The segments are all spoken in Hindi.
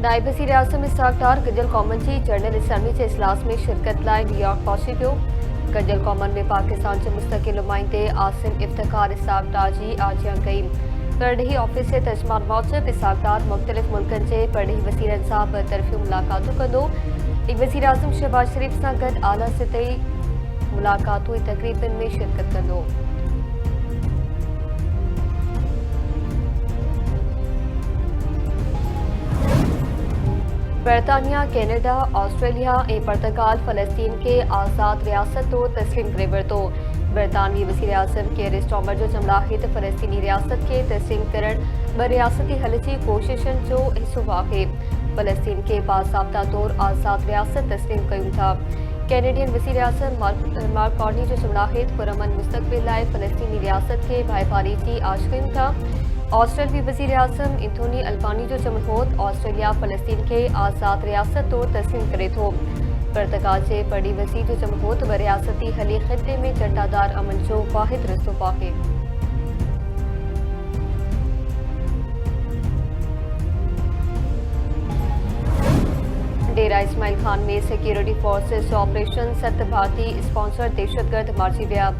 नायब वज़ीर आज़म इसहाक़ डार गडियल कॉमन जी जनरल असम्बली जे इजलास में शिरकत लाइ न्यूयॉर्क पहुंची पियो। गडियल कॉमन में पाकिस्तान जे मुस्तक़िल नुमाइंदे आसिम इफ्तिखार इसहाक़ डार जी आजियां कई। परॾेही ऑफिस जे तर्जुमान मूजिब इसहाक़ डार मुख़्तलिफ़ मुल्कनि जे परॾेही वज़ीरनि सां बतरफ़ी मुलाक़ातूं कंदो ऐं वज़ीर आज़म शहबाज शरीफ़ सां गॾु आला सतही मुलाक़ातूं ऐं तक़रीबनि में शिरकत कंदो। बरतानिया, कैनेडा, ऑस्ट्रेलिया ऐं पुर्तगाल फ़लस्तीन के आज़ाद रियासत तौर तस्लीम करे वरितो। बरतानवी वज़ीर आज़म केयर स्टार्मर जो चवणु आहे त फ़लस्तीनी रियासत खे तस्लीम करणु ॿ रियासती हल जी कोशिशुनि जो हिसो आहे। फ़लस्तीन खे बाज़ाब्ता तौर आज़ाद रियासत तस्लीम कयूं था। कैनेडियन वज़ीर आज़म मार्क कार्नी जो चवणु आहे त पुरअमन मुस्तक़बिल लाइ फ़लस्तीनी रियासत खे भाईपारी जी आश कयूं था। ऑस्ट्रेलियाई वज़ीर आज़म एंथोनी अल्बानी जो चवणु हो त ऑस्ट्रेलिया फ़लस्तीन खे आज़ाद रियासत तौर तस्लीम करे थो। पुर्तगाल जे परॾी वज़ीर जो चवणु हो त रियासती हली ख़िते में चंडादार अमन जो वाहिद रस्तो आहे। डेरा इस्माइल खान में सिक्योरिटी फोर्सेस जो ऑपरेशन 7 भारतीय स्पॉन्सर दहशतगर्द मारिजी विया।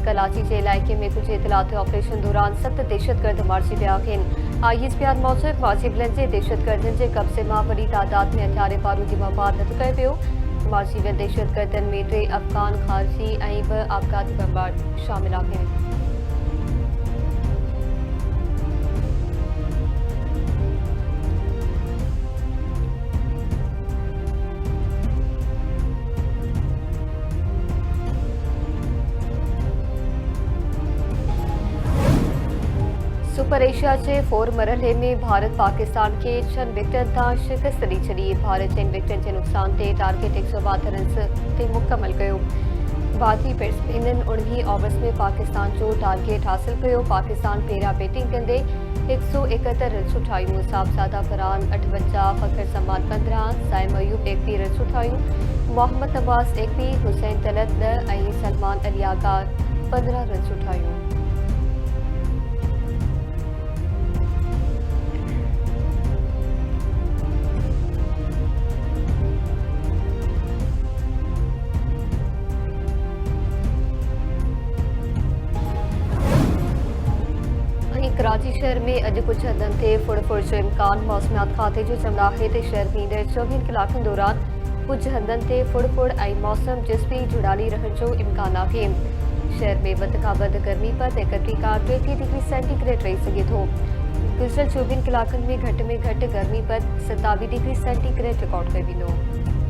कराची के इलाके में कुछ इतलाती ऑपरेशन दौरान 7 दहशतगर्द मारिजी विया आहिनि। IS बयान मूजिब मारिजिबलनि जे दहशतगर्दनि जे कब्ज़े मां वॾी तादाद में हथियारे बारूदी मवाद हथ कयो वियो। मारिजी वियल दहशतगर्दनि में 3 अफ़गान ख़ारिजी ऐं 2 आफ़गानी बमबार शामिल आहिनि। सुपर एशिया के 4 मरहले में भारत पाकिस्तान के 6 विकेटन तां शिकस्त दी छड़ी। भारत 3 विकेटन के नुक़सान ते टारगेट 162 रन्स ते मुकम्मल कयो। भारतीय बैट्समैनन 19 ओवर्स में पाकिस्तान जो टारगेट हासिल कयो। पाकिस्तान पहिरियां बैटिंग कंदे 171 रन्स ठाहियूं। साहबजादा फरहान 58, फ़खर समान 15, साइम अयूब 21 रन्स ठाहियूं। मोहम्मद नवाज़ 21, हुसैन तलत 10 ऐं सलमान अली आगा 15 रन्स ठाहियूं। कराची शहर में अॼु कुछ हदनि ते फुड़ जो इम्कान। मौसमियात खाते जो चवणु आहे त शहर में ईंदड़ 24 कलाकनि दौरान कुछ हदनि ते फुड़ ऐं मौसम जिस्मी जुड़ाली रहण जो इम्कान आहे। शहर में वधि खां वधि गर्मीपद 31 खां 33 डिग्री सेंटीग्रेड रही सघे थो। गुज़िरियल 24 कलाकनि में घटि गर्मीपद 27 डिग्री सेंटीग्रेड रिकॉर्ड कयो वेंदो।